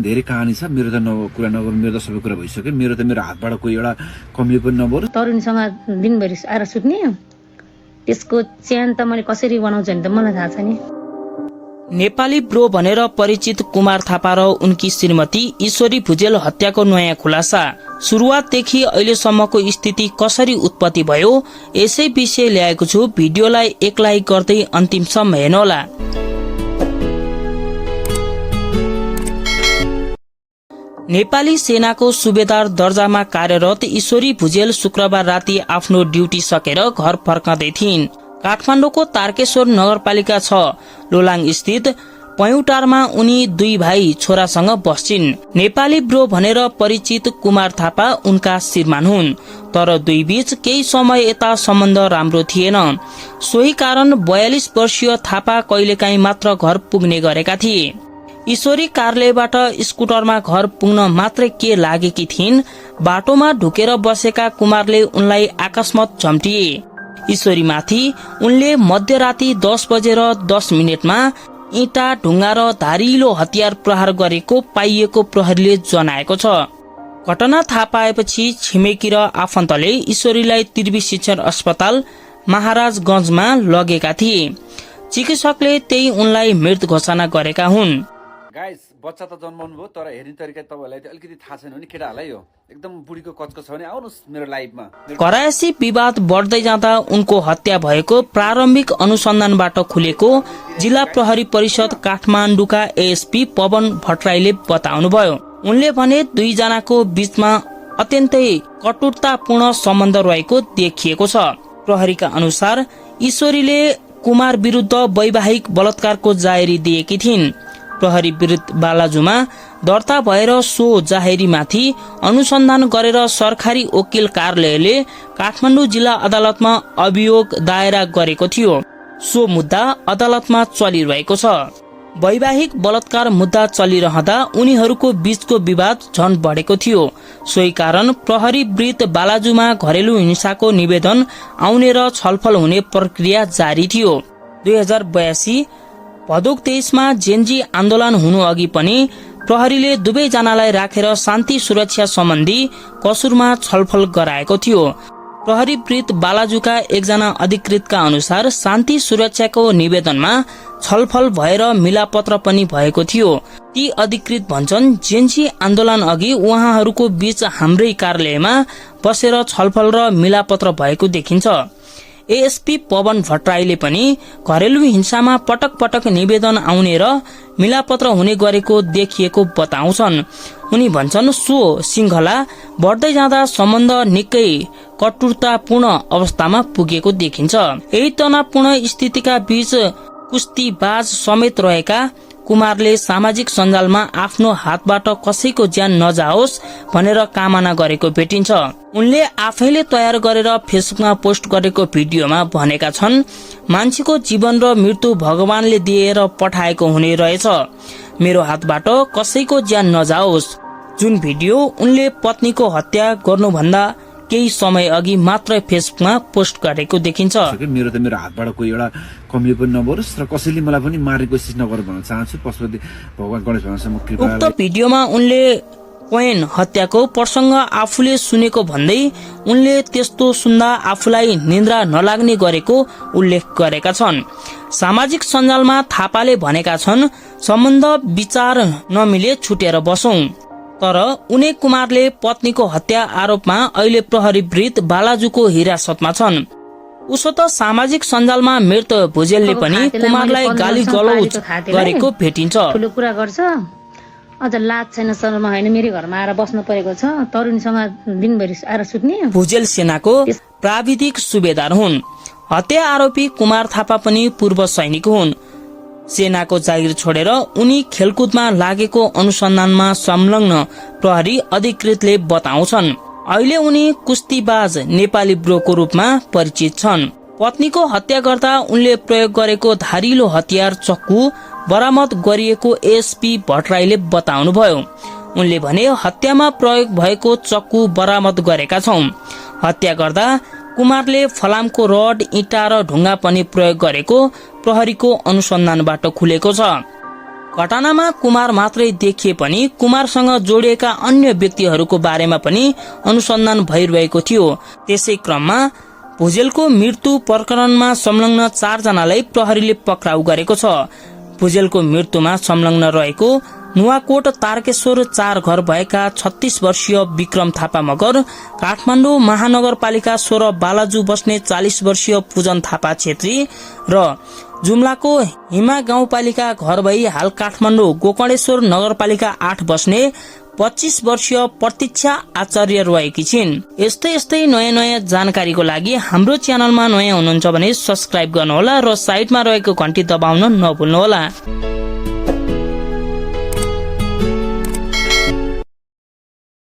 धेरै कहानी छ। मेरो त कुरा नगर्नु, मेरो त सबै कुरा भइसक्यो। मेरो हातबाट कोही एउटा कमी पनि नबोल। तरुणीसँग दिनभरि आएर सुत्ने, त्यसको च्यान त मैले कसरी बनाउँछु भने त मलाई थाहा छ नि। नेपाली ब्रो भनेर परिचित कुमार थापा र उनकी श्रीमती ईश्वरी भुजेल हत्याको नयाँ खुलासा। सुरुवातदेखि अहिलेसम्मको स्थिति कसरी उत्पत्ति भयो, यसै विषय ल्याएको छु। भिडियोलाई एक लाइक गर्दै अन्तिमसम्म हेर्नुहोला। नेपाली सेनाको सुबेदार दर्जामा कार्यरत ईश्वरी भुजेल शुक्रबार राति आफ्नो ड्युटी सकेर घर फर्कँदै थिइन्। काठमाडौँको तारकेश्वर नगरपालिका 6 लोलाङ स्थित पयुटारमा उनी 2 भाइ छोरासँग बस्छिन्। नेपाली ब्रो भनेर परिचित कुमार थापा उनका श्रीमान हुन्, तर दुई बीच केही समय यता सम्बन्ध राम्रो थिएन। सोही कारण 42 वर्षीय थापा कहिलेकाहीँ मात्र घर पुग्ने गरेका थिए। ईश्वरी कार्यालयबाट स्कुटरमा घर पुग्न मात्रै के लागेकी थिइन्। बाटोमा ढुकेर बसेका कुमारले उनलाई अकस्मात झम्टिए। ईश्वरीमाथि उनले मध्यराति 10:10 इँटा, ढुङ्गा र धारिलो हतियार प्रहार गरेको पाइएको प्रहरीले जनाएको छ। घटना थाहा पाएपछि छिमेकी र आफन्तले ईश्वरीलाई त्रिवी शिक्षण अस्पताल महाराजगंजमा लगेका थिए। चिकित्सकले त्यही उनलाई मृत घोषणा गरेका हुन्। गाइस, बच्चा त जन्माउनु भयो, तर हेर्ने तरिका तपाईहरुलाई त अलिकति थाहा छैन भने केटाहरुलाई यो एकदम बुढीको कचको छ भने आउनुस् मेरो लाइभमा। करायसी विवाद बढ्दै जाँदा उनको हत्या भएको प्रारम्भिक अनुसन्धानबाट खुलेको जिल्ला प्रहरी परिषद काठमाडौँका एएसपी पवन भट्टराईले बताउनुभयो। उनले भने 2 जनाको बीचमा अत्यन्तै कटुरतापूर्ण सम्बन्ध रहेको देखिएको छ। प्रहरीका अनुसार ईश्वरीले कुमार विरुद्ध वैवाहिक बलात्कारको जाहेरी दिएकी थिइन्। प्रहरी विरुद्ध बालाजुमा दर्ता भएर सो जाहेरीमाथि अनुसन्धान गरेर सरकारी वकिल कार्यालयले काठमाडौँ जिल्ला अदालतमा अभियोग दायरा गरेको थियो। सो मुद्दा अदालतमा चलिरहेको छ। वैवाहिक बलात्कार मुद्दा चलिरहँदा उनीहरूको बीचको विवाद झन बढेको थियो। सोही कारण प्रहरी विरुद्ध बालाजुमा घरेलु हिंसाको निवेदन आउने र छलफल हुने प्रक्रिया जारी थियो। 2082 भदौ 23 जेन्जी आन्दोलन हुनु अघि पनि प्रहरीले दुवै जनालाई राखेर शान्ति सुरक्षा सम्बन्धी कसुरमा छलफल गराएको थियो। प्रहरी विरुद्ध बालाजुका एकजना अधिकृतका अनुसार शान्ति सुरक्षाको निवेदनमा छलफल भएर मिलापत्र पनि भएको थियो। ती अधिकृत भन्छन् जेन्जी आन्दोलन अघि उहाँहरूको बीच हाम्रै कार्यालयमा बसेर छलफल र मिलापत्र भएको देखिन्छ। एएसपी पवन भट्टराईले पनि घरेलु हिंसामा पटक पटक निवेदन आउने र मिलापत्र हुने गरेको देखिएको बताउँछन्। उनी भन्छन् सो श्रृंखला बढ्दै जाँदा सम्बन्ध निकै कटुरतापूर्ण अवस्थामा पुगेको देखिन्छ। यही तनावपूर्ण स्थितिका बीच कुस्तीबाज समेत रहेका कुमारले सामाजिक सञ्जालमा आफ्नो हातबाट कसैको ज्यान नजाओस् भनेर कामना गरेको भेटिन्छ। उनले आफैले तयार गरेर फेसबुकमा पोस्ट गरेको भिडियोमा भनेका छन्, मान्छेको जीवन र मृत्यु भगवानले दिएर पठाएको हुने रहेछ। मेरो हातबाट कसैको ज्यान नजाओस्। जुन भिडियो उनले पत्नीको हत्या गर्नुभन्दा केही समय अघि मात्र फेसबुकमा पोस्ट गरेको देखिन्छ। मेरो हातबाट कोही एउटा कमी पनि नबरोस् र कसैले मलाई पनि मार्ने कोसिस नगर भन्न चाहन्छु। पशुपति भगवान गणेश भगवानसँग कृपा। उक्त भिडियोमा उनले कोइन हत्याको प्रसंग आफूले सुनेको भन्दै उनले त्यस्तो सुन्दा आफूलाई निन्द्रा नलाग्ने गरेको उल्लेख गरेका छन्। सामाजिक सञ्जालमा थापाले भनेका छन्, सम्बन्ध विचार नमिले छुटेर बसौं। तर उनी कुमारले पत्नीको हत्या आरोपमा अहिले प्रहरी विरुद्ध बालाजुको हिरासतमा छन्। उसो त सामाजिक सञ्जालमा मृत भुजेलले पनि कुमारलाई गाली गलौज गरेको भेटिन्छ। ठुलो कुरा गर्छ, अझ लाज छैन शर्मा हैन, मेरो घरमा आएर बस्नु परेको छ, तरुणीसँग दिनभरि आएर सुत्ने। भुजेल सेनाको प्राविधिक सुबेदार हुन्। हत्या आरोपी कुमार थापा पनि पूर्व सैनिक हुन्। सेनाको जागिर छोडेर उनी खेलकुदमा लागेको अनुसन्धानमा संलग्न प्रहरी अधिकृतले बताउँछन्। अहिले उनी कुस्तीबाज नेपाली ब्रोको रूपमा परिचित छन्। पत्नीको हत्या गर्दा उनले प्रयोग गरेको धारिलो हतियार चक्कु बरामद गरिएको एसपी भट्टराईले बताउनुभयो। उनले भने हत्यामा प्रयोग भएको चक्कु बरामद गरेका छौं। हत्या गर्दा कुमारले फलामको रड, इँटा र ढुङ्गा पनि प्रयोग गरेको प्रहरीको अनुसन्धानबाट खुलेको छ। घटनामा कुमार मात्रै देखिए पनि कुमारसँग जोडिएका अन्य व्यक्तिहरूको बारेमा पनि अनुसन्धान भइरहेको थियो। त्यसै क्रममा भुजेलको मृत्यु प्रकरणमा संलग्न 4 जनालाई प्रहरीले पक्राउ गरेको छ। भुजेलको मृत्युमा संलग्न रहेको नुवाकोट तारकेश्वर 4 घर भएका 36 वर्षीय विक्रम थापा मगर, काठमाडौँ महानगरपालिका 16 बालाजु बस्ने 40 वर्षीय पूजन थापा छेत्री र जुम्लाको हिमा गाउँपालिका घर भई हाल काठमाडौँ गोकर्णेश्वर नगरपालिका 8 बस्ने 25 वर्षीय प्रतीक्षा आचार्य रहेकी छिन्। यस्तै नयाँ जानकारीको लागि हाम्रो च्यानलमा नयाँ हुनुहुन्छ भने सब्स्क्राइब गर्नुहोला र साइडमा रहेको घण्टी दबाउन नभुल्नुहोला।